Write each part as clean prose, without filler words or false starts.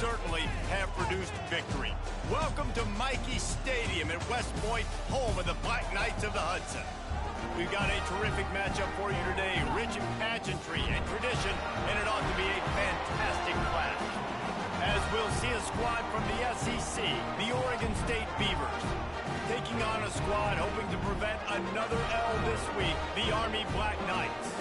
certainly have produced victory. Welcome to Mikey Stadium at West Point, home of the Black Knights of the Hudson. We've got a terrific matchup for you today, rich in pageantry and tradition, and it ought to be a fantastic clash. As we'll see a squad from the SEC, the Oregon State Beavers, taking on a squad hoping to prevent another L this week, the Army Black Knights.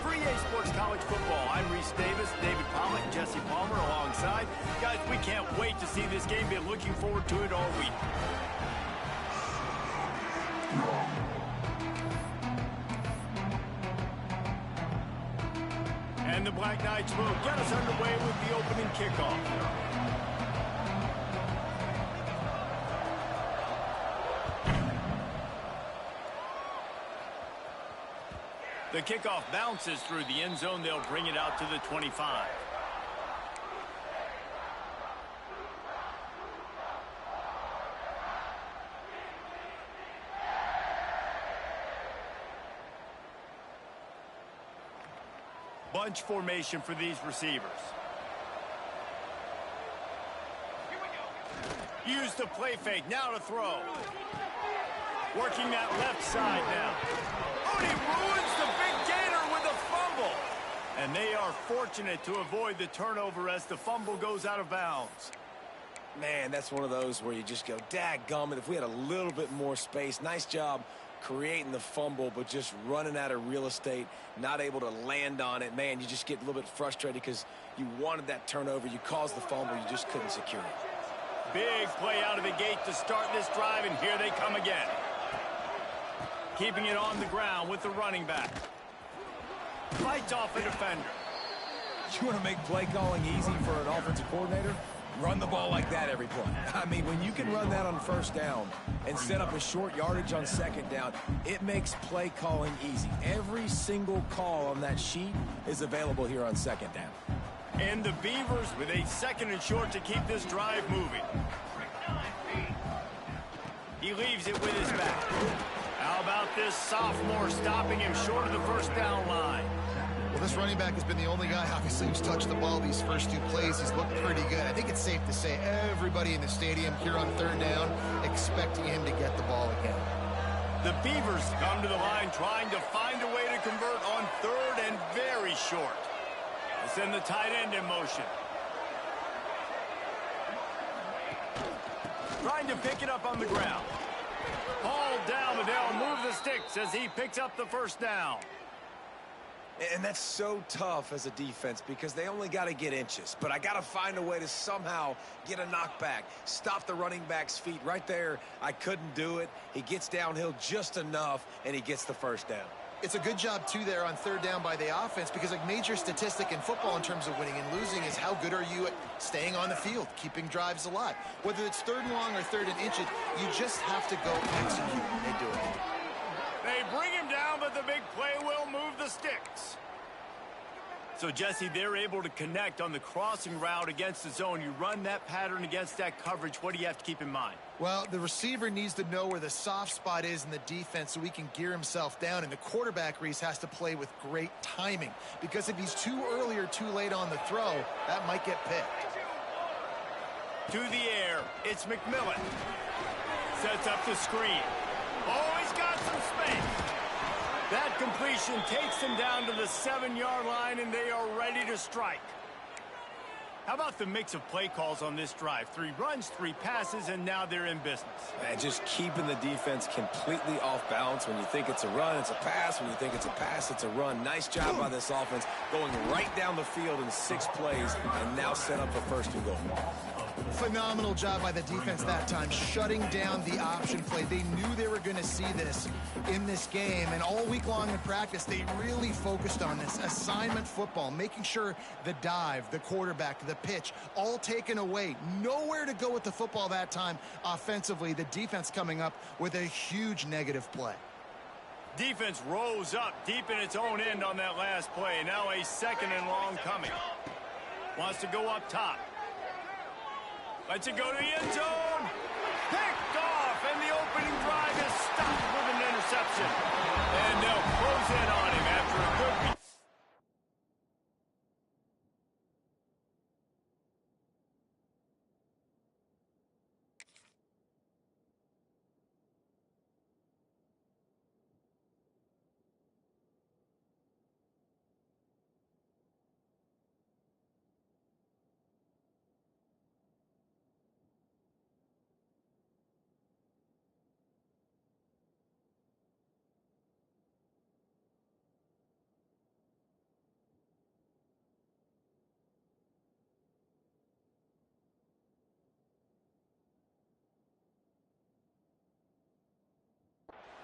For EA Sports College Football, I'm Reese Davis, David Pollock, Jesse Palmer alongside. Guys, we can't wait to see this game. Been looking forward to it all week. And the Black Knights will get us underway with the opening kickoff. The kickoff bounces through the end zone. They'll bring it out to the 25. Bunch formation for these receivers. Use the play fake. Now to throw. Working that left side now. Oh, and he ruins the big gainer with a fumble. And they are fortunate to avoid the turnover as the fumble goes out of bounds. Man, that's one of those where you just go, dadgummit, if we had a little bit more space. Nice job creating the fumble, but just running out of real estate, not able to land on it. Man, you just get a little bit frustrated because you wanted that turnover. You caused the fumble. You just couldn't secure it. Big play out of the gate to start this drive, and here they come again. Keeping it on the ground with the running back. Fights off a defender. You want to make play calling easy for an offensive coordinator? Run the ball like that every play. I mean, when you can run that on first down and set up a short yardage on second down, it makes play calling easy. Every single call on that sheet is available here on second down. And the Beavers with a second and short to keep this drive moving. He leaves it with his back. How about this sophomore stopping him short of the first down line? Well, this running back has been the only guy, obviously, who's touched the ball these first two plays. He's looked pretty good. I think it's safe to say everybody in the stadium here on third down expecting him to get the ball again. The Beavers come to the line trying to find a way to convert on third and very short. They send the tight end in motion. Trying to pick it up on the ground. Hauled down, but they'll move the sticks as he picks up the first down. And that's so tough as a defense because they only got to get inches. But I got to find a way to somehow get a knockback, stop the running back's feet. Right there, I couldn't do it. He gets downhill just enough, and he gets the first down. It's a good job, too, there on third down by the offense because a major statistic in football in terms of winning and losing is how good are you at staying on the field, keeping drives alive. Whether it's third and long or third and inches, you just have to go execute. They do it. They bring him down, but the big play will move the sticks. So, Jesse, they're able to connect on the crossing route against the zone. You run that pattern against that coverage. What do you have to keep in mind? Well, the receiver needs to know where the soft spot is in the defense so he can gear himself down. And the quarterback, Reese, has to play with great timing. Because if he's too early or too late on the throw, that might get picked. To the air, it's McMillan. Sets up the screen. Oh, he's got some space. That completion takes them down to the 7-yard line, and they are ready to strike. How about the mix of play calls on this drive? 3 runs, 3 passes, and now they're in business. Man, just keeping the defense completely off balance. When you think it's a run, it's a pass. When you think it's a pass, it's a run. Nice job by this offense going right down the field in 6 plays and now set up for first and goal. Phenomenal job by the defense that time, shutting down the option play. They knew they were going to see this in this game, and all week long in practice, they really focused on this. Assignment football, making sure the dive, the quarterback, the pitch, all taken away. Nowhere to go with the football that time offensively. The defense coming up with a huge negative play. Defense rose up deep in its own end on that last play. Now a second and long coming. Wants to go up top. Lets it go to the end zone. Picked off, and the opening drive is stopped with an interception. And they'll close in on him after a good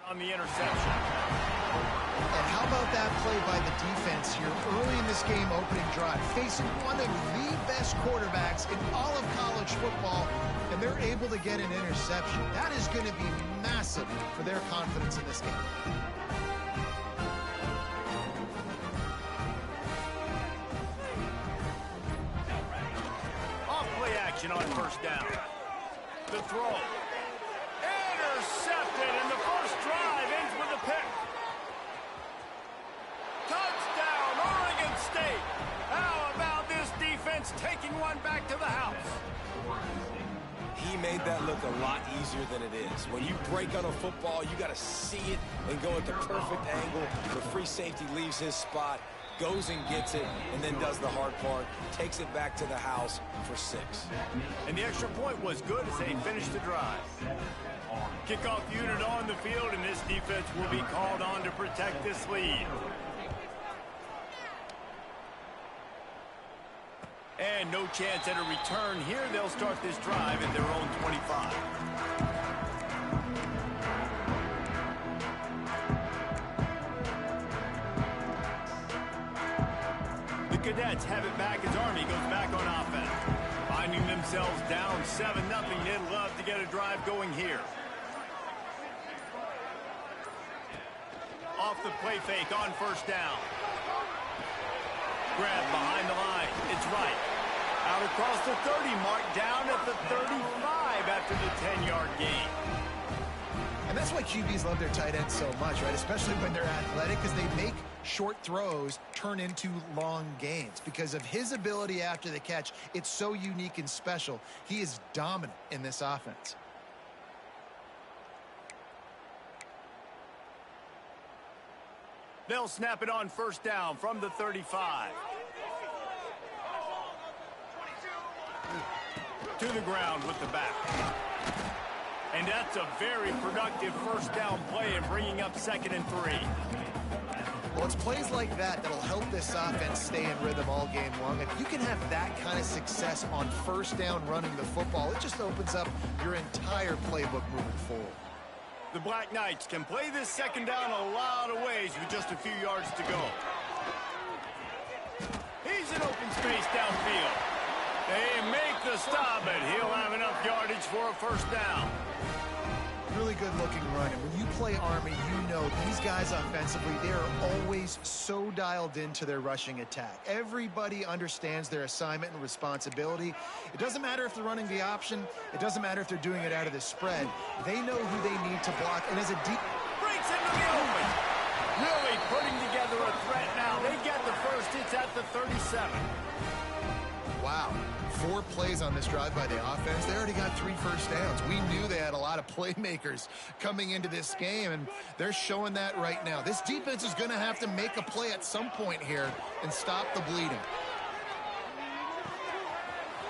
on the interception. And how about that play by the defense here early in this game opening drive, facing one of the best quarterbacks in all of college football, and they're able to get an interception. That is going to be massive for their confidence in this game. Off-play action on first down. The throw. Intercepted, and the first drive ends with a pick. Touchdown, Oregon State. How about this defense taking one back to the house? He made that look a lot easier than it is. When you break on a football, you got to see it and go at the perfect angle. The free safety leaves his spot, goes and gets it, and then does the hard part, takes it back to the house for 6. And the extra point was good as they finished the drive. Kickoff unit on the field, and this defense will be called on to protect this lead. And no chance at a return here. They'll start this drive at their own 25. The Cadets have it back as Army goes back on offense. Finding themselves down 7-0. They'd love to get a drive going here. Off the play fake on first down. Grab behind the line. It's right. Out across the 30 mark, down at the 35 after the 10-yard gain. And that's why QBs love their tight ends so much, right? Especially when they're athletic, because they make short throws turn into long gains. Because of his ability after the catch, it's so unique and special. He is dominant in this offense. They'll snap it on first down from the 35. To the ground with the back. And that's a very productive first down play and bringing up 2nd and 3. Well, it's plays like that that'll help this offense stay in rhythm all game long. If you can have that kind of success on first down running the football, it just opens up your entire playbook moving forward. The Black Knights can play this 2nd down a lot of ways with just a few yards to go. He's in open space downfield. They make the stop, but he'll have enough yardage for a first down. Really good looking run. And when you play Army, you know these guys offensively, they are always so dialed into their rushing attack. Everybody understands their assignment and responsibility. It doesn't matter if they're running the option. It doesn't matter if they're doing it out of the spread. They know who they need to block. And as a deep breaks into the open. Really putting together a threat now. They get the first. It's at the 37. Wow. 4 plays on this drive by the offense. They already got 3 first downs. We knew they had a lot of playmakers coming into this game, and they're showing that right now. This defense is going to have to make a play at some point here and stop the bleeding.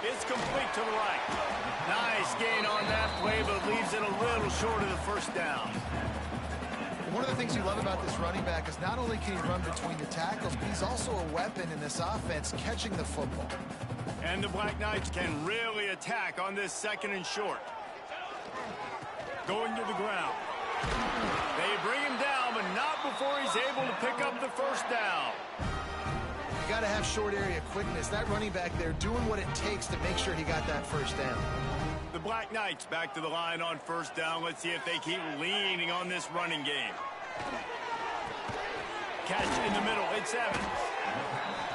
It's complete to the right. Nice gain on that play, but leaves it a little short of the first down. One of the things you love about this running back is not only can he run between the tackles, but he's also a weapon in this offense catching the football. And the Black Knights can really attack on this 2nd and short. Going to the ground. They bring him down, but not before he's able to pick up the first down. You got to have short area quickness. That running back there doing what it takes to make sure he got that first down. The Black Knights back to the line on first down. Let's see if they keep leaning on this running game. Catch in the middle. It's Evans.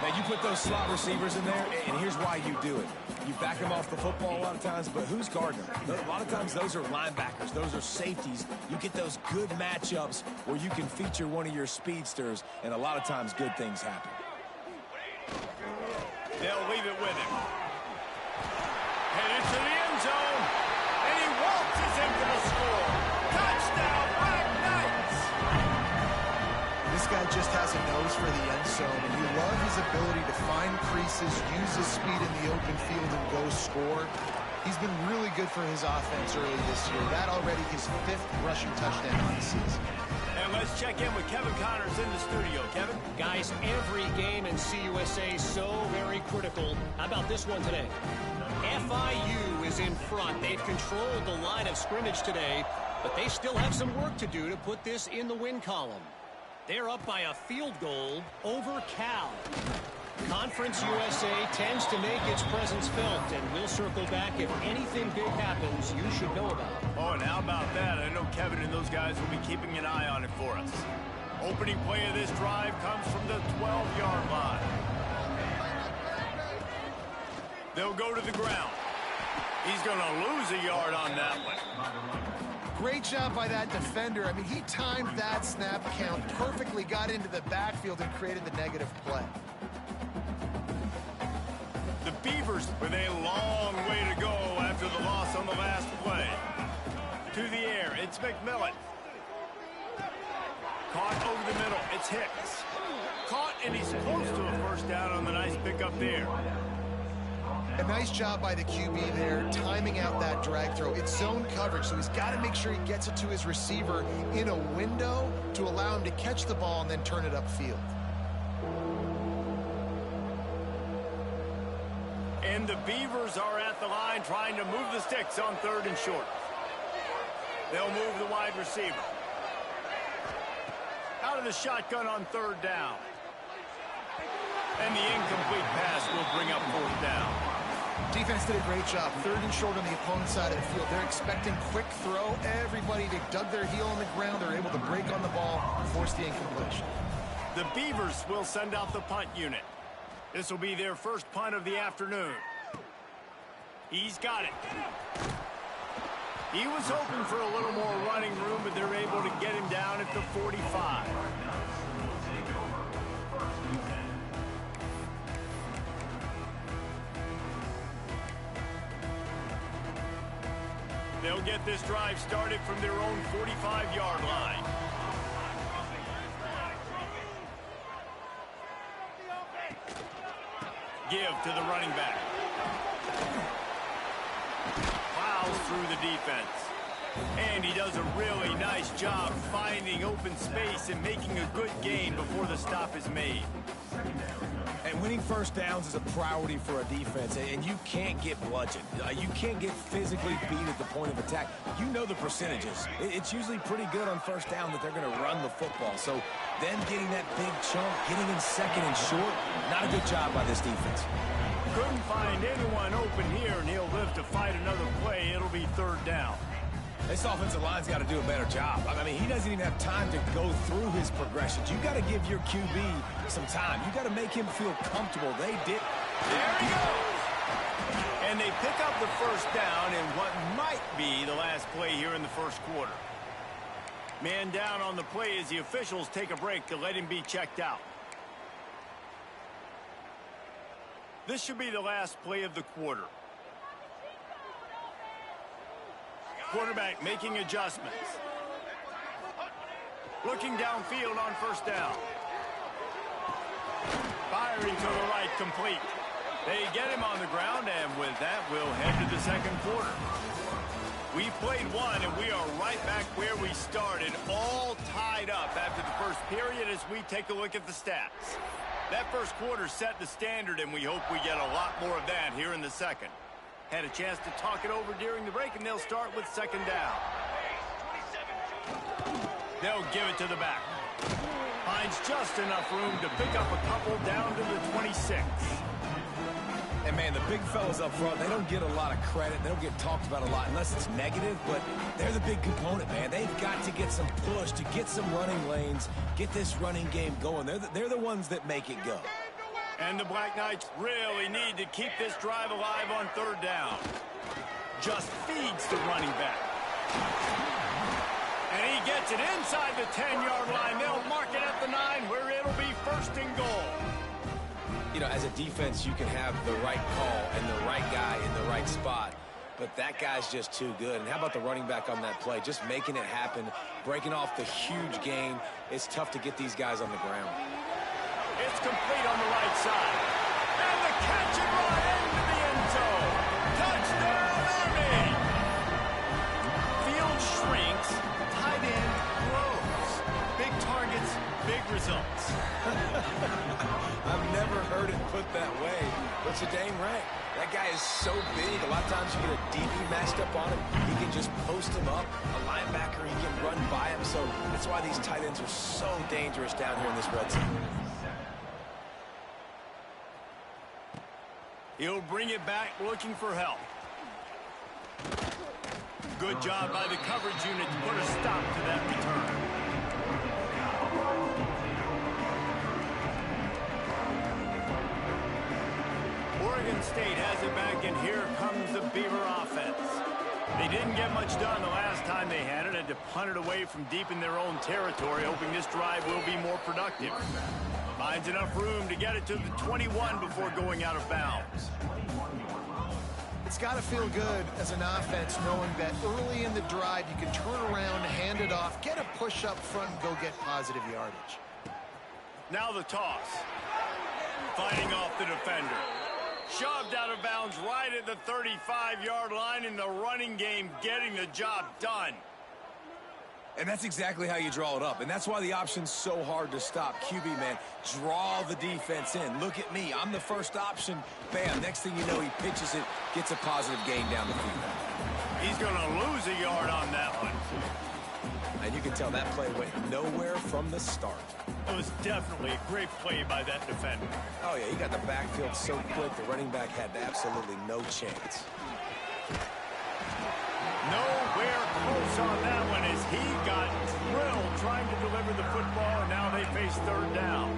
Now, you put those slot receivers in there, and here's why you do it. You back them off the football a lot of times, but who's guarding them? A lot of times, those are linebackers. Those are safeties. You get those good matchups where you can feature one of your speedsters, and a lot of times, good things happen. They'll leave it with him. Headed to the end zone, and he waltzes into the score. Touchdown, Black Knights! This guy just has a nose for the end zone, and you love his ability to find creases, use his speed in the open field, and go score. He's been really good for his offense early this year. That already his 5th rushing touchdown on the season. And let's check in with Kevin Connors in the studio. Kevin? Guys, every game in CUSA is so very critical. How about this one today? FIU is in front. They've controlled the line of scrimmage today. But they still have some work to do to put this in the win column. They're up by a field goal over Cal. Conference USA tends to make its presence felt, and we'll circle back if anything big happens you should know about. Oh, and how about that? I know Kevin and those guys will be keeping an eye on it for us. Opening play of this drive comes from the 12-yard line. They'll go to the ground. He's going to lose a yard on that one. Great job by that defender. I mean, he timed that snap count perfectly, got into the backfield, and created the negative play. The Beavers with a long way to go after the loss on the last play. To the air, it's McMillan. Caught over the middle, it's Hicks. Caught, and he's close to a first down on the nice pickup there. A nice job by the QB there, timing out that drag throw. It's zone coverage, so he's got to make sure he gets it to his receiver in a window to allow him to catch the ball and then turn it upfield. And the Beavers are at the line trying to move the sticks on 3rd and short. They'll move the wide receiver. Out of the shotgun on 3rd down. And the incomplete pass will bring up 4th down. Defense did a great job. 3rd and short on the opponent's side of the field. They're expecting quick throw. Everybody, they dug their heel on the ground. They're able to break on the ball, force the incompletion. The Beavers will send out the punt unit. This will be their first punt of the afternoon. He's got it. He was hoping for a little more running room, but they're able to get him down at the 45. They'll get this drive started from their own 45-yard line. Give to the running back. Plows through the defense. And he does a really nice job finding open space and making a good gain before the stop is made. And winning first downs is a priority for a defense, and you can't get bludgeoned. You can't get physically beat at the point of attack. You know the percentages. It's usually pretty good on first down that they're going to run the football. So them getting that big chunk, getting in 2nd and short, not a good job by this defense. Couldn't find anyone open here, and he'll live to fight another play. It'll be 3rd down. This offensive line's got to do a better job. I mean, he doesn't even have time to go through his progressions. You got to give your QB some time. You got to make him feel comfortable. They did. There he goes. And they pick up the first down in what might be the last play here in the first quarter. Man down on the play as the officials take a break to let him be checked out. This should be the last play of the quarter. Quarterback making adjustments. Looking downfield on first down. Firing to the right, complete. They get him on the ground, and with that, we'll head to the 2nd quarter. We've played one, and we are right back where we started, all tied up after the first period as we take a look at the stats. That first quarter set the standard, and we hope we get a lot more of that here in the 2nd. Had a chance to talk it over during the break, and they'll start with 2nd down. They'll give it to the back. Finds just enough room to pick up a couple down to the 26. And, man, the big fellas up front, they don't get a lot of credit. They don't get talked about a lot unless it's negative, but they're the big component, man. They've got to get some push, to get some running lanes, get this running game going. They're the ones that make it go. And the Black Knights really need to keep this drive alive on 3rd down. Just feeds the running back. And he gets it inside the 10-yard line. They'll mark it at the 9 where it'll be 1st and goal. You know, as a defense, you can have the right call and the right guy in the right spot, but that guy's just too good. And how about the running back on that play? Just making it happen, breaking off the huge gain. It's tough to get these guys on the ground. It's complete on the right side. And the catch and run into the end zone. Touchdown, Army! Field shrinks, tight end grows. Big targets, big results. I've never heard it put that way, but you're dang right. That guy is so big. A lot of times you get a DB matched up on him. He can just post him up. A linebacker, he can run by him. So that's why these tight ends are so dangerous down here in this red zone. He'll bring it back looking for help. Good job by the coverage unit to put a stop to that return. Oregon State has it back, and here comes the Beaver offense. They didn't get much done the last time they had it, and to punt it away from deep in their own territory, hoping this drive will be more productive. Finds enough room to get it to the 21 before going out of bounds. It's got to feel good as an offense knowing that early in the drive you can turn around, hand it off, get a push up front, and go get positive yardage. Now the toss. Fighting off the defender. Shoved out of bounds right at the 35-yard line in the running game, getting the job done. And that's exactly how you draw it up. And that's why the option's so hard to stop. QB, man, draw the defense in. Look at me. I'm the first option. Bam. Next thing you know, he pitches it, gets a positive gain down the field. He's going to lose a yard on that one. And you can tell that play went nowhere from the start. It was definitely a great play by that defender. Oh, yeah, he got the backfield so quick, the running back had absolutely no chance. Nowhere close on that one as he got drilled trying to deliver the football, and now they face third down.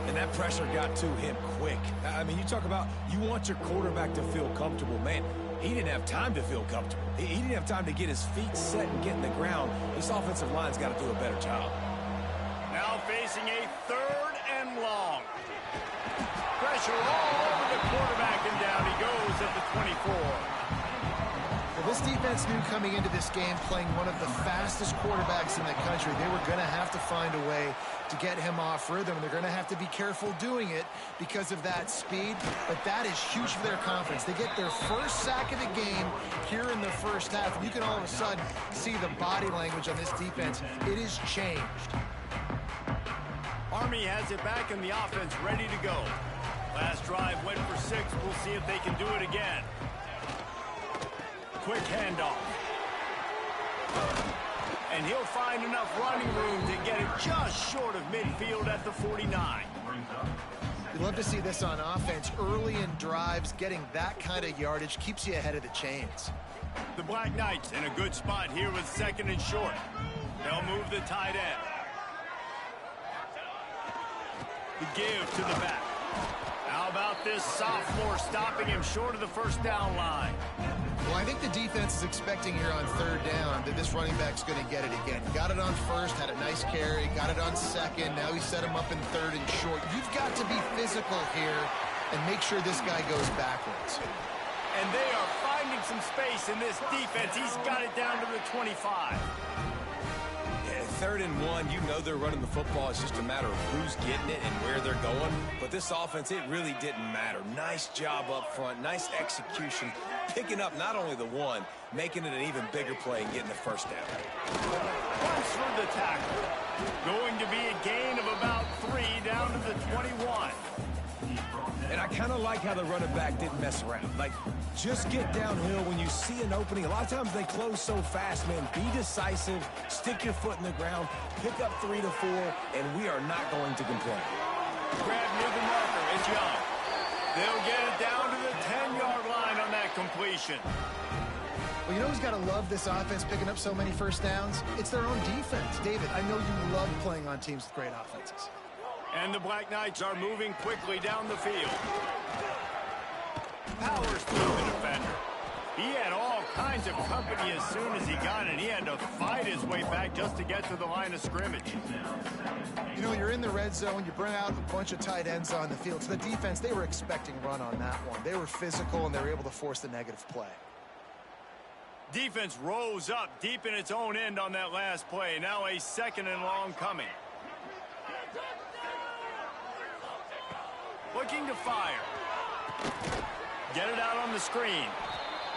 And that pressure got to him quick. I mean, you talk about you want your quarterback to feel comfortable. Man, he didn't have time to feel comfortable. He didn't have time to get his feet set and get in the ground. This offensive line's got to do a better job. Now facing a third and long. Pressure all over the quarterback, and down he goes at the 24. Well, this defense knew coming into this game, playing one of the fastest quarterbacks in the country, they were going to have to find a way to get him off rhythm. They're going to have to be careful doing it because of that speed, but that is huge for their confidence. They get their first sack of the game here in the first half, and you can all of a sudden see the body language on this defense. It is changed. Army has it back in the offense, ready to go. Last drive went for 6. We'll see if they can do it again. Quick handoff. And he'll find enough running room to get it just short of midfield at the 49. You'd love to see this on offense. Early in drives, getting that kind of yardage keeps you ahead of the chains. The Black Knights in a good spot here with 2nd and short. They'll move the tight end. The give to the back. How about this sophomore stopping him short of the first down line? Well, I think the defense is expecting here on third down that this running back's going to get it again. Got it on first, had a nice carry, got it on second. Now he set him up in 3rd and short. You've got to be physical here and make sure this guy goes backwards. And they are finding some space in this defense. He's got it down to the 25. 3rd and 1, you know they're running the football. It's just a matter of who's getting it and where they're going. But this offense, it really didn't matter. Nice job up front, nice execution, picking up not only the one, making it an even bigger play and getting the first down. Runs for the tackle. Going to be a gain of about 3 down to the 21. And I kind of like how the running back didn't mess around. Like, just get downhill when you see an opening. A lot of times they close so fast, man. Be decisive, stick your foot in the ground, pick up 3 to 4, and we are not going to complain. Grab near the marker. It's Young. They'll get it down to the 10-yard line on that completion. Well, you know who's got to love this offense picking up so many first downs? It's their own defense. David, I know you love playing on teams with great offenses. And the Black Knights are moving quickly down the field. Powers through the defender. He had all kinds of company as soon as he got it. He had to fight his way back just to get to the line of scrimmage. You know, you're in the red zone, you bring out a bunch of tight ends on the field. So the defense, they were expecting run on that one. They were physical, and they were able to force the negative play. Defense rose up deep in its own end on that last play. Now a 2nd and long coming. Looking to fire. Get it out on the screen.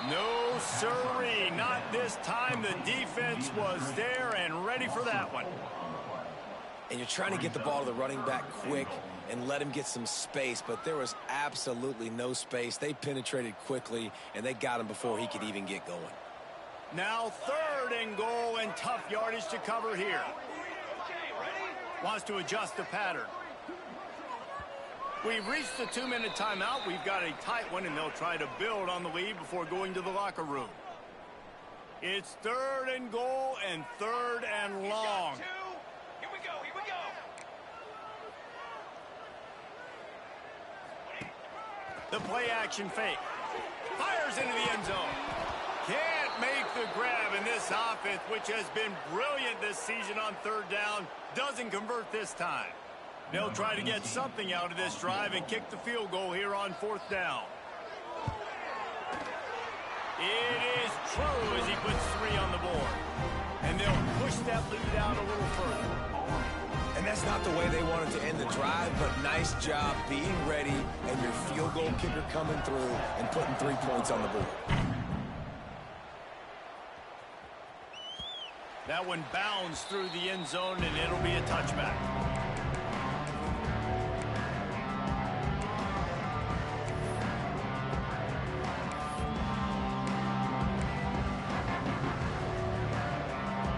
No sirree, not this time. The defense was there and ready for that one. And you're trying to get the ball to the running back quick. and let him get some space, but there was absolutely no space. They penetrated quickly, and they got him before he could even get going. Now 3rd and goal, and tough yardage to cover here. Wants to adjust the pattern. We've reached the 2-minute timeout. We've got a tight one, and they'll try to build on the lead before going to the locker room. It's 3rd and goal and 3rd and long. Here we go, here we go. The play action fake. Fires into the end zone. Can't make the grab, in this offense, which has been brilliant this season on 3rd down, doesn't convert this time. They'll try to get something out of this drive and kick the field goal here on 4th down. It is true as he puts 3 on the board. And they'll push that lead out a little further. And that's not the way they wanted to end the drive, but nice job being ready and your field goal kicker coming through and putting 3 points on the board. That one bounds through the end zone, and it'll be a touchback.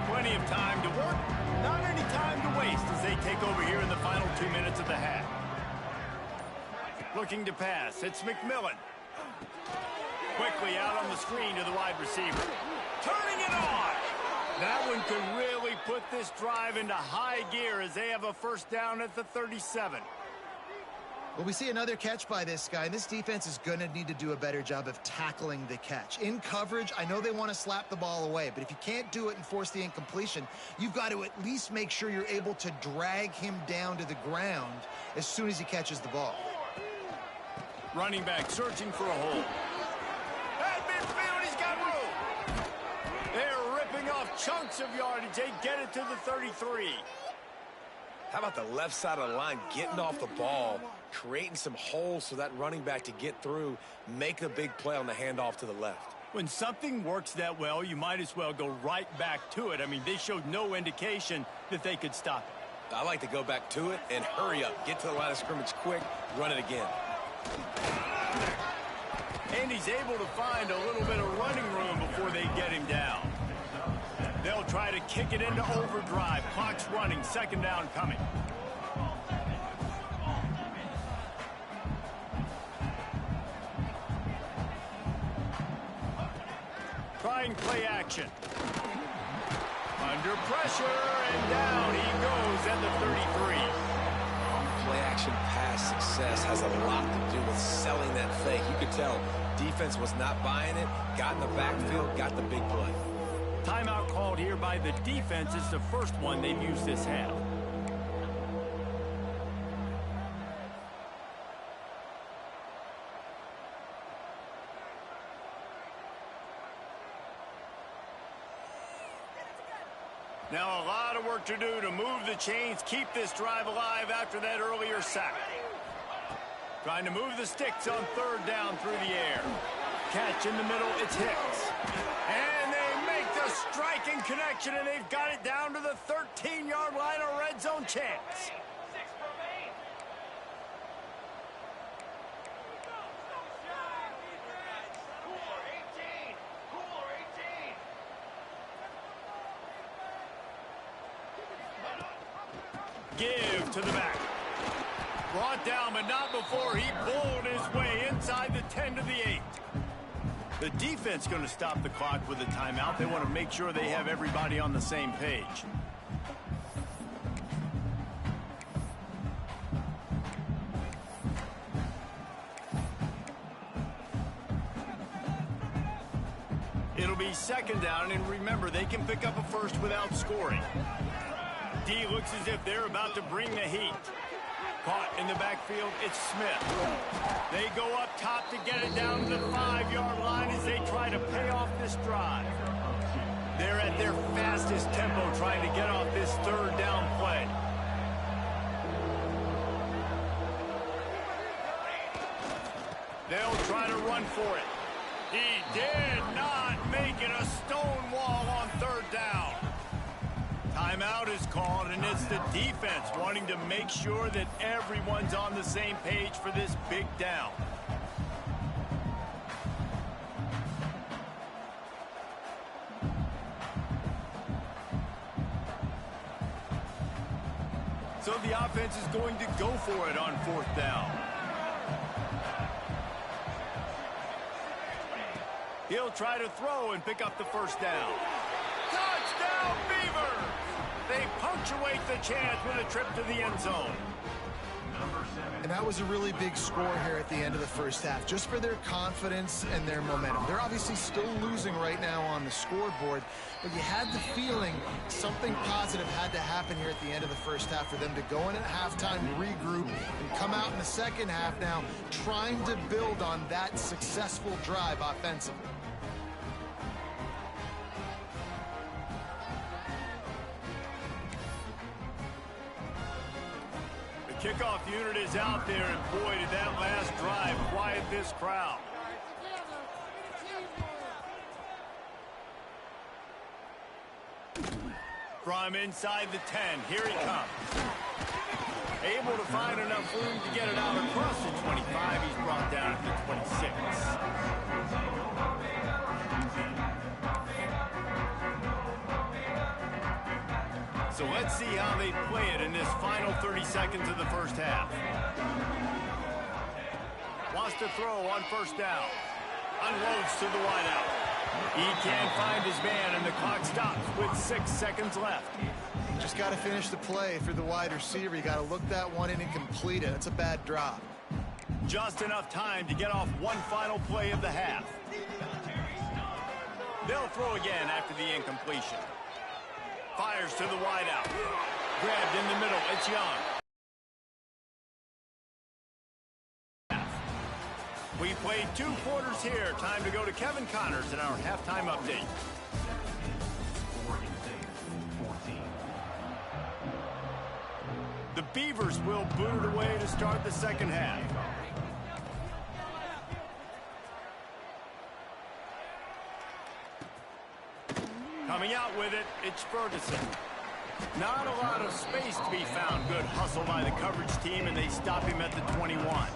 Plenty of time to work, not any time to waste as they take over here in the final 2 minutes of the half. Looking to pass, it's McMillan. Quickly out on the screen to the wide receiver. Turning it on! That one could really put this drive into high gear as they have a 1st down at the 37. Well, we see another catch by this guy, and this defense is going to need to do a better job of tackling the catch. In coverage, I know they want to slap the ball away, but if you can't do it and force the incompletion, you've got to at least make sure you're able to drag him down to the ground as soon as he catches the ball. Running back searching for a hole. At midfield, he's got room. They're ripping off chunks of yardage. They get it to the 33. How about the left side of the line getting off the ball, creating some holes for that running back to get through, make a big play on the handoff to the left. When something works that well, you might as well go right back to it. I mean, they showed no indication that they could stop it. I like to go back to it and hurry up. Get to the line of scrimmage quick, run it again. And he's able to find a little bit of running room before they get him down. They'll try to kick it into overdrive. Clock's running. 2nd down coming. Trying play action. Under pressure, and down he goes at the 33. Play action pass success has a lot to do with selling that fake. You could tell defense was not buying it, got in the backfield, got the big play. Timeout called here by the defense. It's the first one they've used this half. Now a lot of work to do to move the chains, keep this drive alive after that earlier sack. Trying to move the sticks on 3rd down through the air. Catch in the middle, it's Hicks. And they make the striking connection, and they've got it down to the 13-yard line, a red zone chance. Give to the back. Brought down, but not before he bowled his way inside the 10 to the 8. The defense going to stop the clock with a timeout. They want to make sure they have everybody on the same page. It'll be 2nd down, and remember, they can pick up a 1st without scoring. D looks as if they're about to bring the heat. Caught in the backfield, it's Smith. They go up top to get it down to the 5-yard line as they try to pay off this drive. They're at their fastest tempo trying to get off this 3rd down play. They'll try to run for it. He did not make it a stone wall on 3rd down. Timeout is called, and it's the defense wanting to make sure that everyone's on the same page for this big down. So the offense is going to go for it on 4th down. He'll try to throw and pick up the first down. Touchdown, Beavers! They punctuate the chance with a trip to the end zone. And that was a really big score here at the end of the first half, just for their confidence and their momentum. They're obviously still losing right now on the scoreboard, but you had the feeling something positive had to happen here at the end of the first half for them to go in at halftime, regroup, and come out in the second half now trying to build on that successful drive offensively. Kickoff unit is out there, and boy, did that last drive quiet this crowd. From inside the 10, here he comes. Able to find enough room to get it out across the 25. He's brought down at the 26. So let's see how they play it in this final 30 seconds of the first half. Wants to throw on 1st down. Unloads to the wideout. He can't find his man, and the clock stops with 6 seconds left. Just got to finish the play for the wide receiver. You got to look that one in and complete it. That's a bad drop. Just enough time to get off one final play of the half. They'll throw again after the incompletion. Fires to the wideout. Grabbed in the middle. It's Young. We played 2 quarters here. Time to go to Kevin Connors in our halftime update. The Beavers will boot it away to start the second half. Coming out with it, it's Ferguson. Not a lot of space to be found. Good hustle by the coverage team, and they stop him at the 21.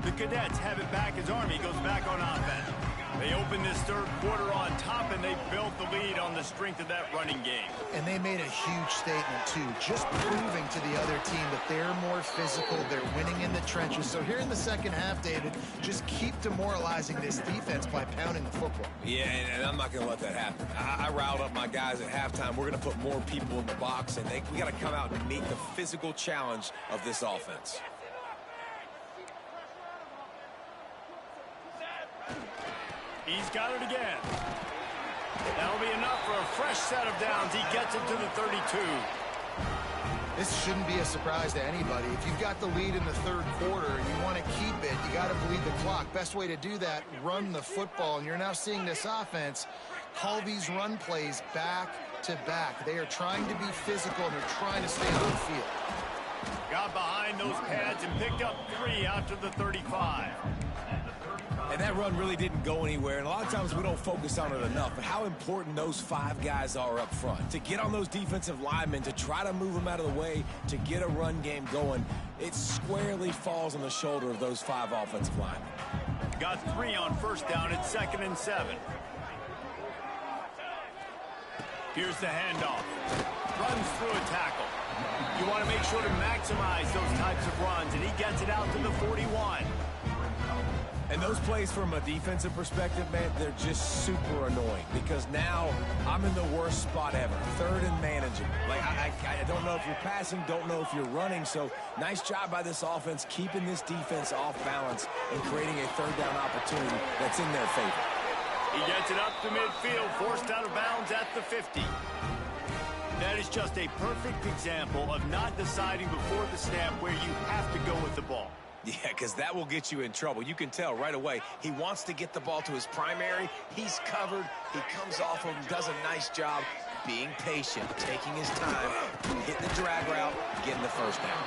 The Cadets have it back as Army goes back on offense. They open this third quarter on top, and they built the lead on the strength of that running game. And they made a huge statement, too, just proving to the other team that they're more physical, they're winning in the trenches. So here in the second half, David, just keep demoralizing this defense by pounding the football. Yeah, and I'm not going to let that happen. I riled up my guys at halftime. We're going to put more people in the box, and we got to come out and meet the physical challenge of this offense. He's got it again. That'll be enough for a fresh set of downs. He gets it to the 32. This shouldn't be a surprise to anybody. If you've got the lead in the third quarter and you want to keep it, you got to bleed the clock. Best way to do that, run the football. And you're now seeing this offense call these run plays back to back. They are trying to be physical, and they're trying to stay on the field. Got behind those pads and picked up 3 out to the 35. And that run really didn't go anywhere, and a lot of times we don't focus on it enough, but how important those 5 guys are up front. To get on those defensive linemen, to try to move them out of the way, to get a run game going, it squarely falls on the shoulder of those 5 offensive linemen. Got 3 on first down at 2nd and 7. Here's the handoff. Runs through a tackle. You want to make sure to maximize those types of runs, and he gets it out to the 41. And those plays from a defensive perspective, man, they're just super annoying because now I'm in the worst spot ever. 3rd and manageable. Like, I don't know if you're passing, don't know if you're running. So nice job by this offense keeping this defense off balance and creating a 3rd down opportunity that's in their favor. He gets it up to midfield, forced out of bounds at the 50. That is just a perfect example of not deciding before the snap where you have to go with the ball. Yeah, because that will get you in trouble. You can tell right away. He wants to get the ball to his primary. He's covered. He comes off of him, does a nice job being patient, taking his time, hitting the drag route, getting the first down.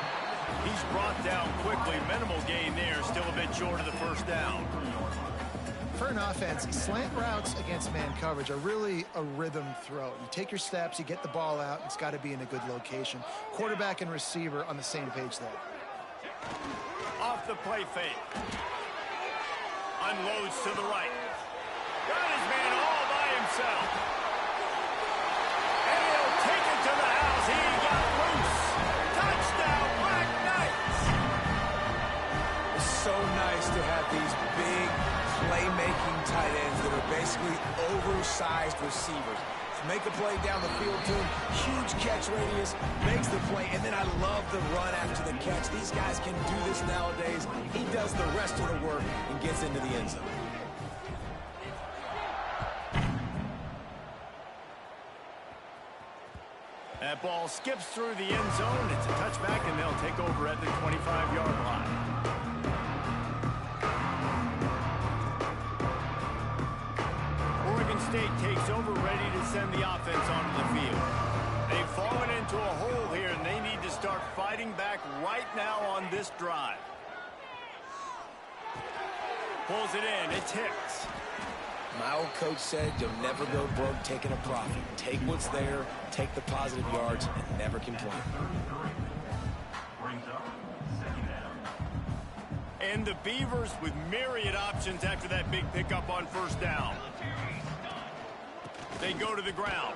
He's brought down quickly. Minimal gain there. Still a bit short of the first down. For an offense, slant routes against man coverage are really a rhythm throw. You take your steps, you get the ball out, it's got to be in a good location. Quarterback and receiver on the same page there. Off the play fake. Unloads to the right. Got his man all by himself. And he'll take it to the house. He got loose. Touchdown, Black Knights. It's so nice to have these big playmaking tight ends that are basically oversized receivers. Make a play down the field to him, huge catch radius, makes the play, and then I love the run after the catch. These guys can do this nowadays. He does the rest of the work and gets into the end zone. That ball skips through the end zone. It's a touchback, and they'll take over at the 25-yard line. Oregon State takes over, ready to send the offense onto the field. They've fallen into a hole here, and they need to start fighting back right now on this drive. Pulls it in. It's Hicks. My old coach said you'll never go broke taking a profit. Take what's there, take the positive yards, and never complain. And the Beavers with myriad options after that big pickup on first down. They go to the ground.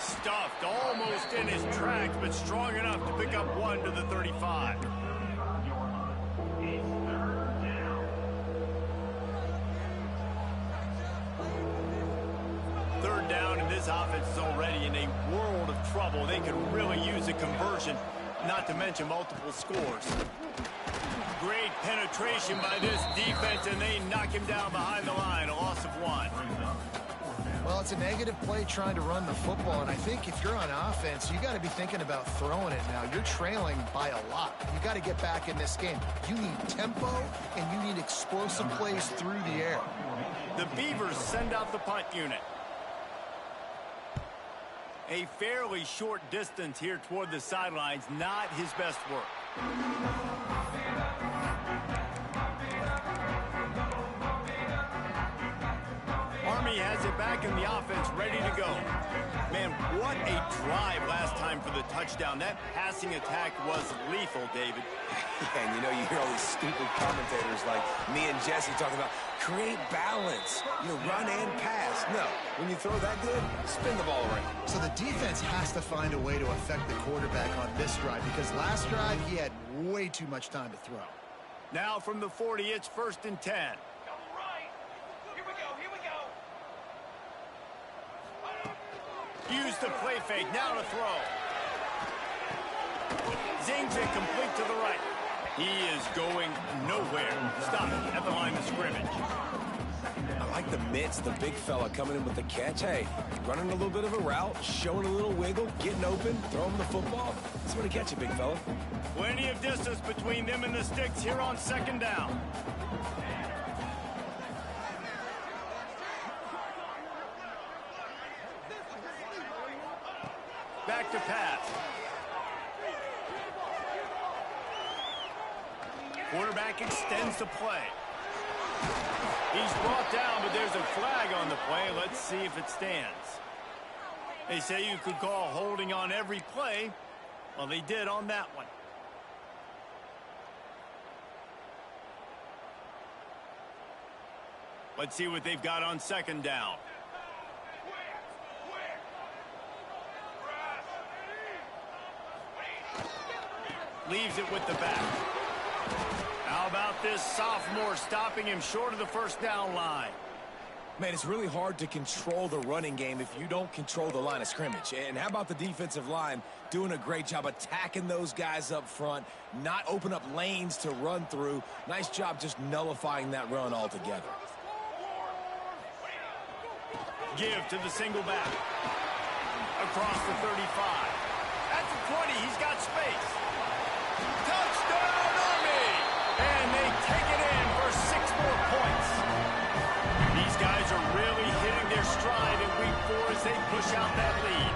Stuffed almost in his tracks, but strong enough to pick up one to the 35. Third down, and this offense is already in a world of trouble. They could really use a conversion, not to mention multiple scores. Great penetration by this defense, and they knock him down behind the line. A loss of one. Well, it's a negative play trying to run the football, and I think if you're on offense, you got to be thinking about throwing it now. You're trailing by a lot. You got to get back in this game. You need tempo, and you need explosive plays through the air. The Beavers send out the punt unit. A fairly short distance here toward the sidelines, not his best work. Army has it back in the offense, ready to go. Man, what a drive last time for the touchdown. That passing attack was lethal, David. And you know, you hear all these stupid commentators like me and Jesse talking about create balance, run and pass. No, when you throw that good, spin the ball around. So the defense has to find a way to affect the quarterback on this drive, because last drive he had way too much time to throw. Now from the 40, it's 1st and 10. Double right. Here we go. Here we go. Use the play fake. Now to throw. Zings it complete to the right. He is going nowhere. Stop at the line of scrimmage. I like the mitts, the big fella coming in with the catch. Hey, running a little bit of a route, showing a little wiggle, getting open, throwing the football. That's when to catch it, big fella. Plenty of distance between them and the sticks here on 2nd down. Back to pass. Quarterback extends the play. He's brought down, but there's a flag on the play. Let's see if it stands. They say you could call holding on every play. Well, they did on that one. Let's see what they've got on 2nd down. Leaves it with the back. How about this sophomore stopping him short of the 1st down line? Man, it's really hard to control the running game if you don't control the line of scrimmage. And how about the defensive line doing a great job attacking those guys up front, not open up lanes to run through. Nice job just nullifying that run altogether. Give to the single back. Across the 35. At the 20, he's got space. Touchdown, Army! And they take it in for 6 more points. These guys are really hitting their stride in week 4 as they push out that lead.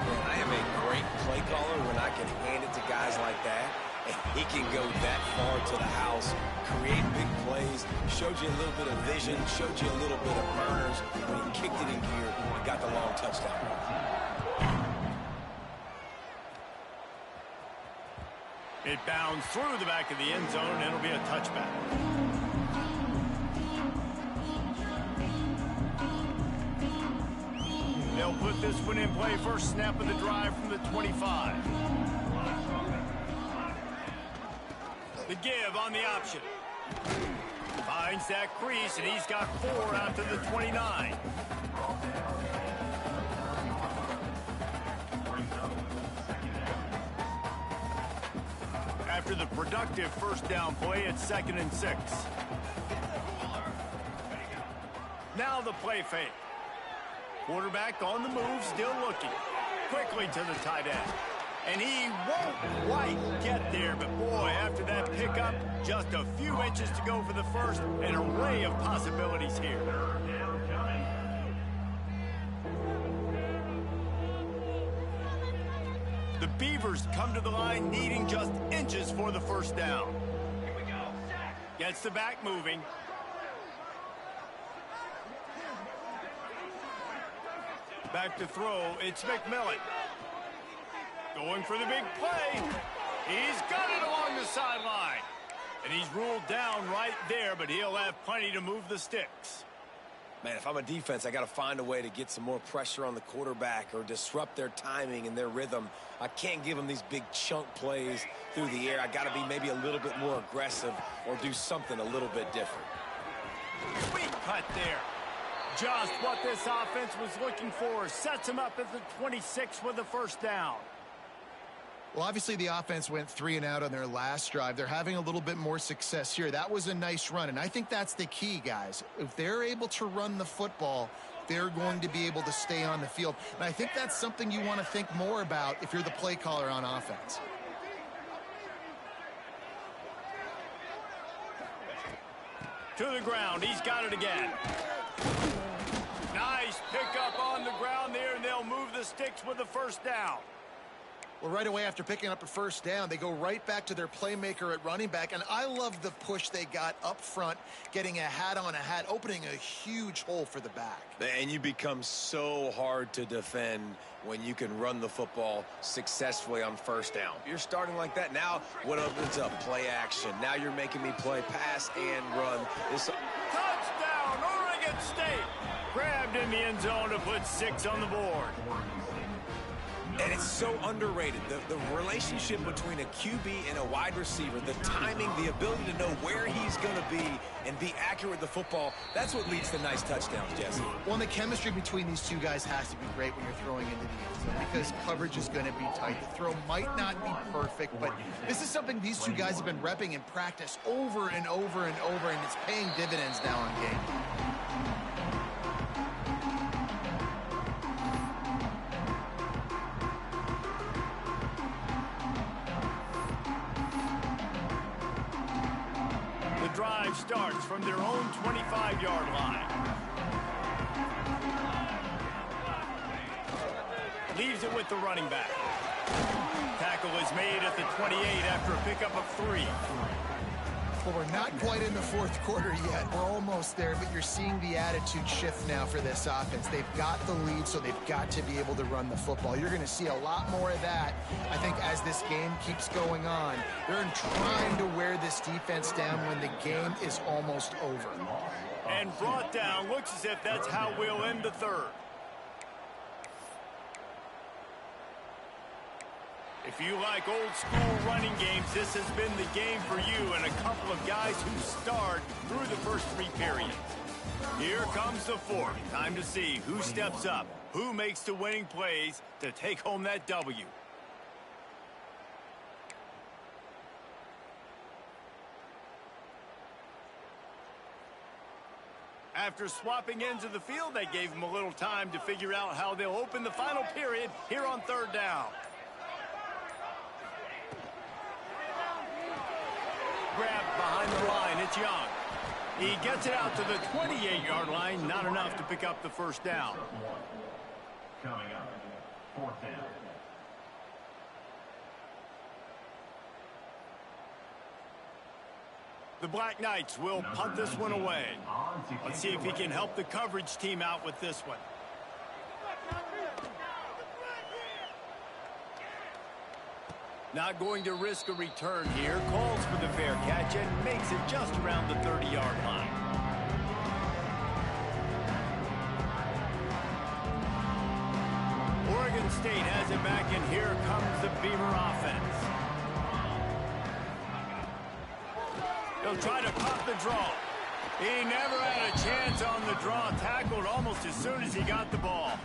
Man, I am a great play caller when I can hand it to guys like that. And he can go that far to the house, create big plays, showed you a little bit of vision, showed you a little bit of burners when he kicked it in gear and got the long touchdown. It bounds through the back of the end zone, and it'll be a touchback. They'll put this one in play. First snap of the drive from the 25. The give on the option. Finds that crease, and he's got 4 out to the 29. After the productive first down play, it's 2nd and 6. Now the play fake. Quarterback on the move, still looking. Quickly to the tight end. And he won't quite get there, but boy, after that pickup, just a few inches to go for the first. An array of possibilities here. The Beavers come to the line needing just inches for the first down. Here we go. Sack. Gets the back moving. Back to throw, it's McMillan. Going for the big play. He's got it along the sideline. And he's ruled down right there, but he'll have plenty to move the sticks. Man, if I'm a defense, I got to find a way to get some more pressure on the quarterback or disrupt their timing and their rhythm. I can't give them these big chunk plays through the air. I got to be maybe a little bit more aggressive or do something a little bit different. Sweet cut there. Just what this offense was looking for. Sets him up at the 26 with the first down. Well, obviously the offense went 3 and out on their last drive. They're having a little bit more success here. That was a nice run, and I think that's the key, guys. If they're able to run the football, they're going to be able to stay on the field. And I think that's something you want to think more about if you're the play caller on offense. To the ground. He's got it again. Nice pickup on the ground there, and they'll move the sticks with the first down. Well, right away after picking up a first down, they go right back to their playmaker at running back. And I love the push they got up front, getting a hat on a hat, opening a huge hole for the back. And you become so hard to defend when you can run the football successfully on first down. You're starting like that. Now what opens up? Play action. Now you're making me play pass and run. Touchdown, Oregon State. Grabbed in the end zone to put 6 on the board. And it's so underrated. The relationship between a QB and a wide receiver, the timing, the ability to know where he's going to be and be accurate with the football, that's what leads to nice touchdowns, Jesse. Well, and the chemistry between these two guys has to be great when you're throwing into the end zone because coverage is going to be tight. The throw might not be perfect, but this is something these two guys have been repping in practice over and over and over, and it's paying dividends now on game. Drive starts from their own 25-yard line. Leaves it with the running back. Tackle is made at the 28 after a pickup of 3. Well, we're not quite in the fourth quarter yet. We're almost there, but you're seeing the attitude shift now for this offense. They've got the lead, so they've got to be able to run the football. You're going to see a lot more of that, I think, as this game keeps going on. They're trying to wear this defense down when the game is almost over. And brought down. Looks as if that's how we'll end the third. If you like old-school running games, this has been the game for you and a couple of guys who starred through the first 3 periods. Here comes the fourth. Time to see who steps up, who makes the winning plays to take home that W. After swapping ends of the field, they gave them a little time to figure out how they'll open the final period here on third down. grab behind the line. It's Young. He gets it out to the 28-yard line. Not enough to pick up the first down. Coming up, fourth down. The Black Knights will punt this one away. Let's see if he can help the coverage team out with this one. Not going to risk a return here. Calls for the fair catch and makes it just around the 30-yard line. Oregon State has it back, and here comes the Beaver offense. He'll try to pop the draw. He never had a chance on the draw. Tackled almost as soon as he got the ball.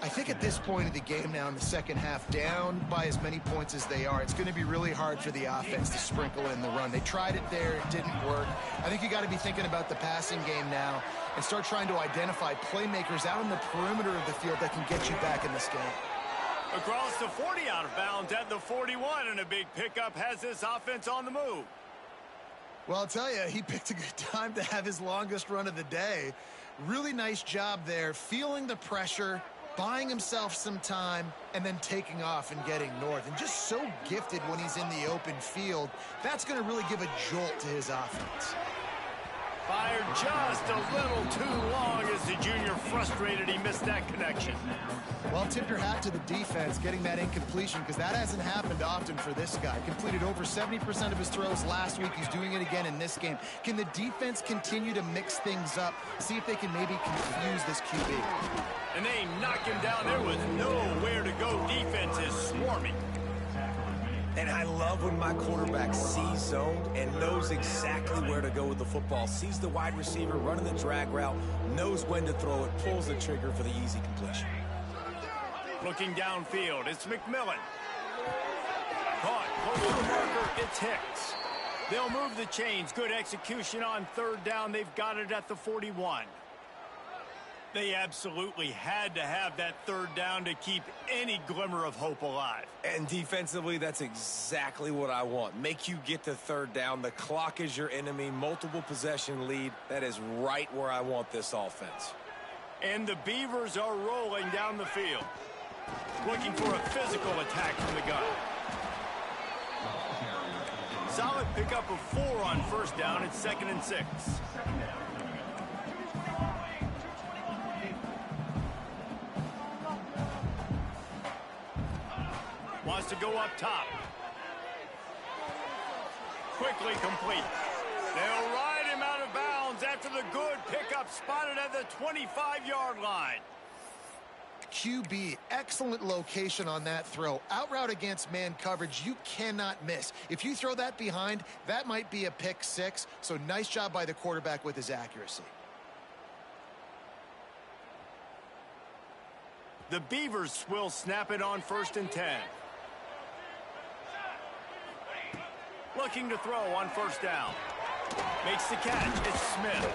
I think at this point of the game now in the second half, down by as many points as they are, it's going to be really hard for the offense to sprinkle in the run. They tried it there. It didn't work. I think you got to be thinking about the passing game now and start trying to identify playmakers out on the perimeter of the field that can get you back in this game. Across the 40, out of bounds at the 41, and a big pickup has this offense on the move. Well, I'll tell you, he picked a good time to have his longest run of the day. Really nice job there, feeling the pressure, buying himself some time, and then taking off and getting north. And just so gifted when he's in the open field. That's going to really give a jolt to his offense. Fired just a little too long as the junior frustrated he missed that connection. Well, tip your hat to the defense getting that incompletion, because that hasn't happened often for this guy. Completed over 70% of his throws last week. He's doing it again in this game. Can the defense continue to mix things up? See if they can maybe confuse this QB. And they knock him down. There was nowhere to go. Defense is swarming. And I love when my quarterback sees zoned and knows exactly where to go with the football. Sees the wide receiver running the drag route, knows when to throw it, pulls the trigger for the easy completion. Looking downfield, it's McMillan. Caught, close to the marker, it's Hicks. They'll move the chains. Good execution on third down. They've got it at the 41. They absolutely had to have that third down to keep any glimmer of hope alive. And defensively, that's exactly what I want. Make you get to third down. The clock is your enemy. Multiple possession lead. That is right where I want this offense. And the Beavers are rolling down the field. Looking for a physical attack from the gun. Solid pickup of 4 on first down. It's 2nd and 6. Wants to go up top. Quickly complete. They'll ride him out of bounds after the good pickup spotted at the 25-yard line. QB, excellent location on that throw. Out route against man coverage, you cannot miss. If you throw that behind, that might be a pick 6. So nice job by the quarterback with his accuracy. The Beavers will snap it on 1st and 10. Looking to throw on first down. Makes the catch. It's Smith.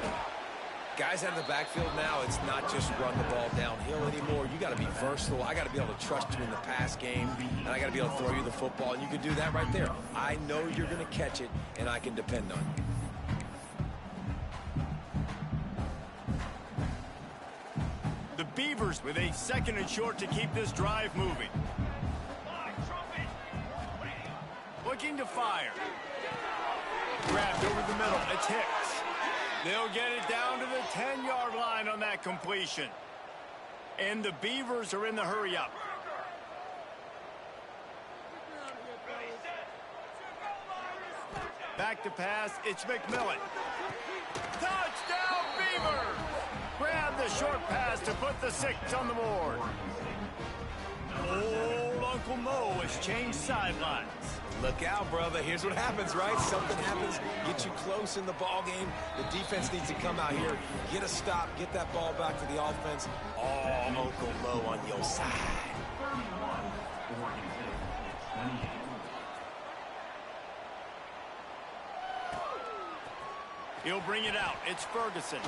Guys out of the backfield now, it's not just run the ball downhill anymore. You got to be versatile. I got to be able to trust you in the pass game, and I got to be able to throw you the football, and you can do that right there. I know you're going to catch it, and I can depend on you. The Beavers with a 2nd and short to keep this drive moving. Looking to fire. Grabbed over the middle. It's Hicks. They'll get it down to the 10-yard line on that completion. And the Beavers are in the hurry-up. Back to pass. It's McMillan. Touchdown, Beavers! Grab the short pass to put the 6 on the board. Old Uncle Mo has changed sidelines. Look out, brother. Here's what happens, right? Something happens, get you close in the ball game. The defense needs to come out here, get a stop, get that ball back to the offense. Oh, Uncle Mo on your side. He'll bring it out. It's Ferguson.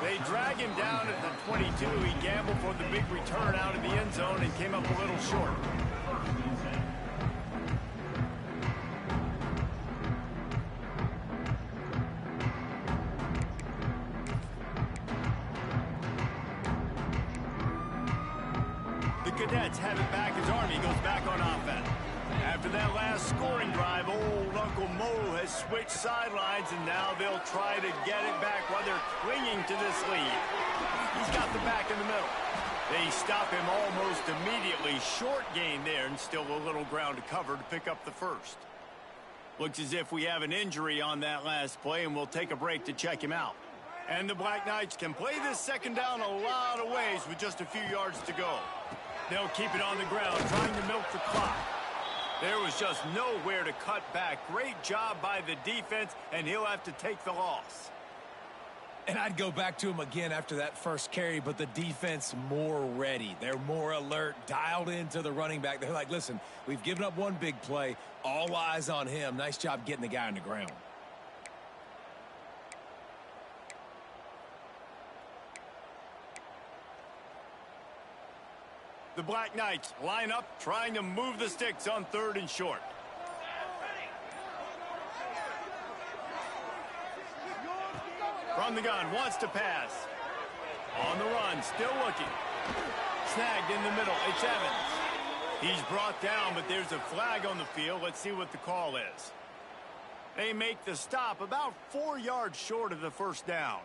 They drag him down at the 22. He gambled for the big return out of the end zone and came up a little short. The Cadets have it back as Army goes back on offense. After that last scoring drive, old Uncle Mo has switched sidelines, and now they'll try to get it back while they're clinging to this lead. He's got the back in the middle. They stop him almost immediately. Short gain there, and still a little ground to cover to pick up the first. Looks as if we have an injury on that last play, and we'll take a break to check him out. And the Black Knights can play this second down a lot of ways with just a few yards to go. They'll keep it on the ground, trying to milk the clock. There was just nowhere to cut back. Great job by the defense, and he'll have to take the loss. And I'd go back to him again after that first carry, but the defense more ready. They're more alert, dialed into the running back. They're like, listen, we've given up one big play. All eyes on him. Nice job getting the guy on the ground. The Black Knights line up, trying to move the sticks on 3rd and short. From the gun, wants to pass. On the run, still looking. Snagged in the middle, it's Evans. He's brought down, but there's a flag on the field. Let's see what the call is. They make the stop about 4 yards short of the first down.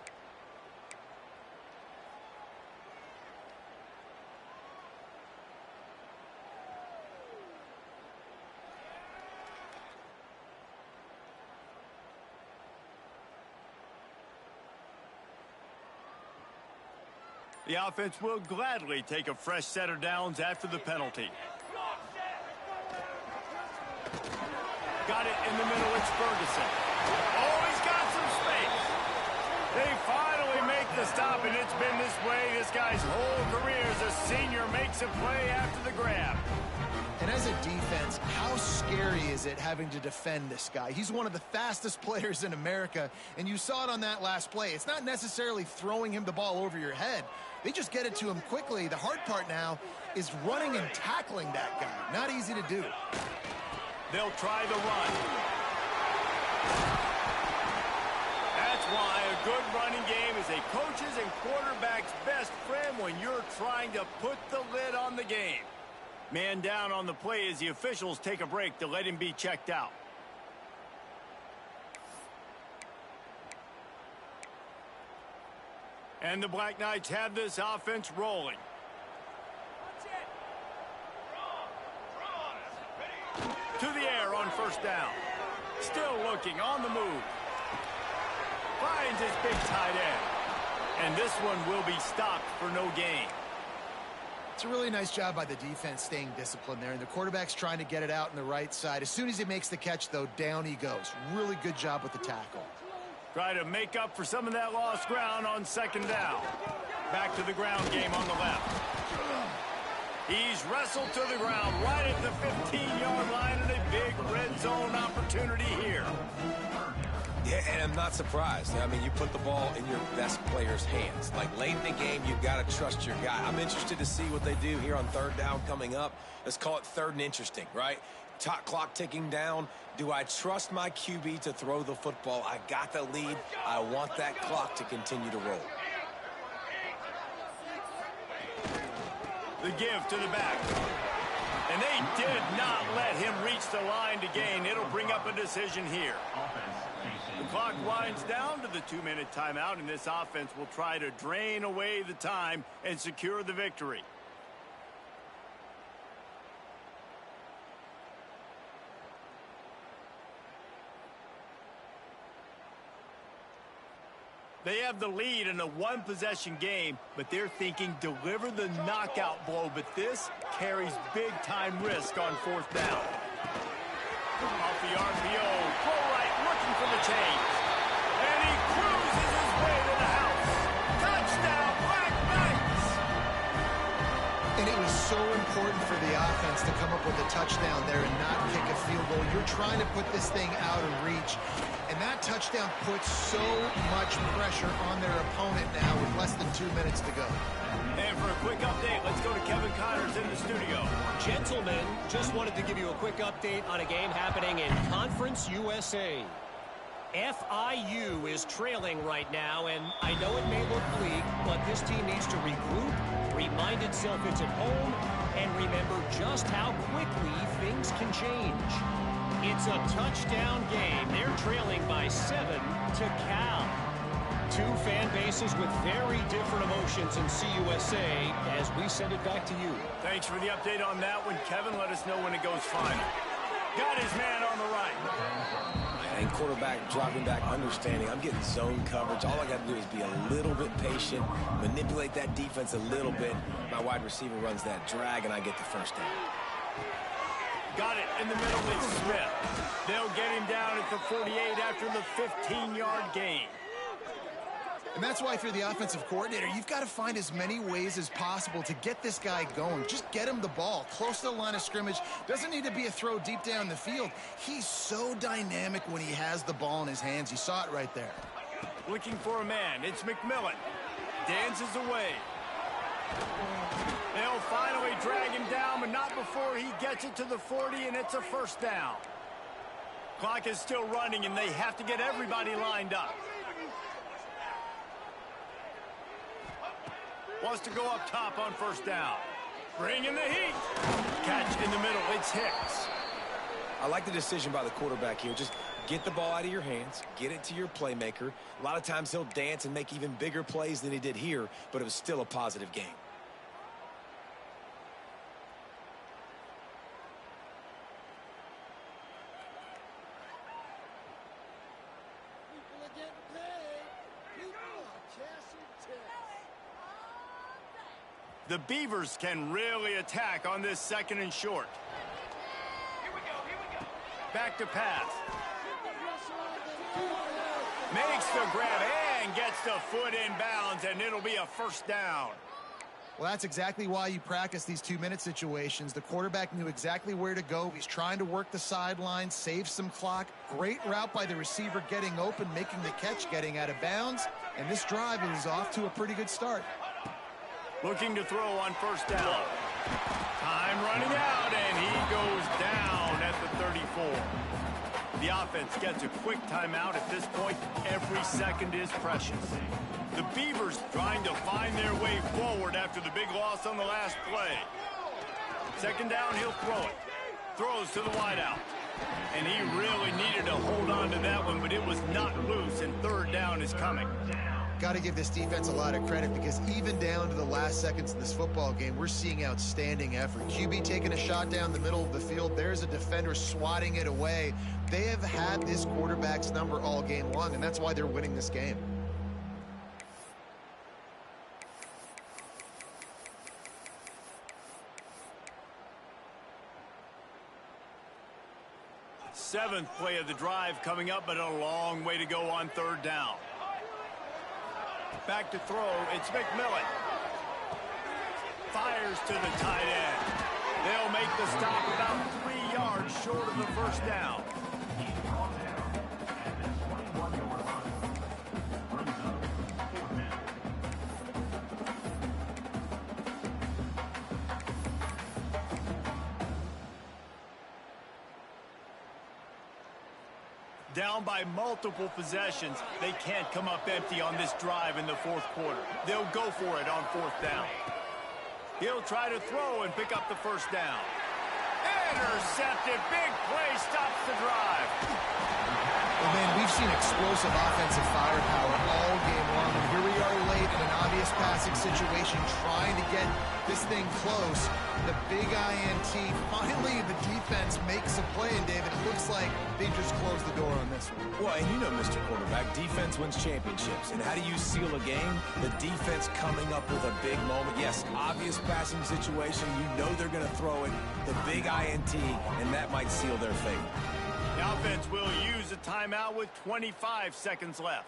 The offense will gladly take a fresh set of downs after the penalty. Got it in the middle, it's Ferguson. Oh, he's got some space. They finally make the stop, and it's been this way this guy's whole career as a senior makes a play after the grab. And as a defense, how scary is it having to defend this guy? He's one of the fastest players in America, and you saw it on that last play. It's not necessarily throwing him the ball over your head. They just get it to him quickly. The hard part now is running and tackling that guy. Not easy to do. They'll try the run. That's why a good running game is a coach's and quarterback's best friend when you're trying to put the lid on the game. Man down on the play as the officials take a break to let him be checked out. And the Black Knights have this offense rolling. To the air on first down. Still looking on the move. Finds his big tight end. And this one will be stopped for no gain. It's a really nice job by the defense staying disciplined there, and the quarterback's trying to get it out on the right side. As soon as he makes the catch, though, down he goes. Really good job with the tackle. Try to make up for some of that lost ground on second down. Back to the ground game on the left. He's wrestled to the ground right at the 15-yard line, and a big red zone opportunity here. Yeah, and I'm not surprised. I mean, you put the ball in your best player's hands. Like, late in the game, you've got to trust your guy. I'm interested to see what they do here on 3rd down coming up. Let's call it 3rd and interesting, right? Top clock ticking down. Do I trust my QB to throw the football? I got the lead. I want that clock to continue to roll. The give to the back. And they did not let him reach the line to gain. It'll bring up a decision here. The clock winds down to the 2-minute timeout, and this offense will try to drain away the time and secure the victory. They have the lead in a one-possession game, but they're thinking deliver the knockout blow, but this carries big-time risk on 4th down. Off the RPO, throw right, looking for the change. And he cruises his way to the house. Touchdown, Black Knights! And it was so important for the offense to come up with a touchdown there and not kick a field goal. You're trying to put this thing out of reach. And that touchdown puts so much pressure on their opponent now with less than 2 minutes to go. And for a quick update, let's go to Kevin Connors in the studio. Gentlemen, just wanted to give you a quick update on a game happening in Conference USA. FIU is trailing right now, and I know it may look bleak, but this team needs to regroup, remind itself it's at home, and remember just how quickly things can change. It's a touchdown game. They're trailing by 7 to Cal. Two fan bases with very different emotions in CUSA as we send it back to you. Thanks for the update on that one, Kevin. Let us know when it goes final. Got his man on the right. And quarterback dropping back, understanding I'm getting zone coverage. All I got to do is be a little bit patient, manipulate that defense a little bit. My wide receiver runs that drag, and I get the first down. Got it in the middle. It's Smith. They'll get him down at the 48 after the 15-yard gain. And that's why if you're the offensive coordinator, you've got to find as many ways as possible to get this guy going. Just get him the ball close to the line of scrimmage. Doesn't need to be a throw deep down the field. He's so dynamic when he has the ball in his hands. You saw it right there. Looking for a man. It's McMillan. Dances away. They'll finally drag him down, but not before he gets it to the 40, and it's a first down. Clock is still running, and they have to get everybody lined up. Wants to go up top on first down. Bringing the heat. Catch in the middle. It's Hicks. I like the decision by the quarterback here. Just get the ball out of your hands. Get it to your playmaker. A lot of times he'll dance and make even bigger plays than he did here, but it was still a positive game. The Beavers can really attack on this second and short. Here we go. Back to pass. Makes the grab and gets the foot in bounds, and it'll be a first down. Well, that's exactly why you practice these 2-minute situations. The quarterback knew exactly where to go. He's trying to work the sideline, save some clock. Great route by the receiver getting open, making the catch, getting out of bounds. And this drive is off to a pretty good start. Looking to throw on first down. Time running out, and he goes down at the 34. The offense gets a quick timeout at this point. Every second is precious. The Beavers trying to find their way forward after the big loss on the last play. Second down, he'll throw it. Throws to the wideout. And he really needed to hold on to that one, but it was not loose, and third down is coming. Got to give this defense a lot of credit because even down to the last seconds of this football game, we're seeing outstanding effort. QB taking a shot down the middle of the field. There's a defender swatting it away. They have had this quarterback's number all game long, and that's why they're winning this game. Seventh play of the drive coming up, but a long way to go on third down. Back to throw, it's McMillan. Fires to the tight end. They'll make the stop about 3 yards short of the first down. Down by multiple possessions, they can't come up empty on this drive in the fourth quarter. They'll go for it on fourth down. He'll try to throw and pick up the first down. Intercepted. Big play stops the drive. Well, man, we've seen explosive offensive firepower all game long, and here we are late in an obvious passing situation trying to get this thing close. The big INT, finally the defense makes a play, and David, it looks like they just closed the door on this one. Well, and you know, Mr. Quarterback, defense wins championships. And how do you seal a game? The defense coming up with a big moment. Yes, obvious passing situation. You know they're going to throw it. The big INT, and that might seal their fate. The offense will use a timeout with 25 seconds left.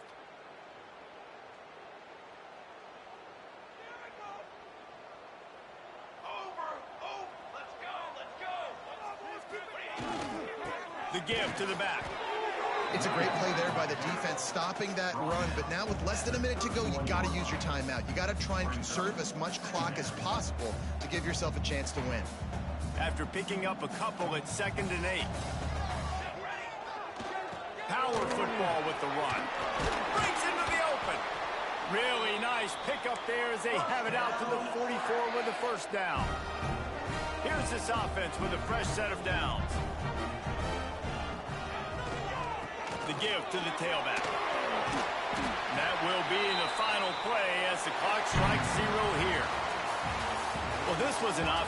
The give to the back. It's a great play there by the defense, stopping that run. But now with less than a minute to go, you got to use your timeout. You got to try and conserve as much clock as possible to give yourself a chance to win. After picking up a couple at 2nd and 8. Power football with the run. Breaks into the open. Really nice pickup there as they have it out to the 44 with the first down. Here's this offense with a fresh set of downs. The give to the tailback. That will be the final play as the clock strikes 0 here. Well, this was an offense.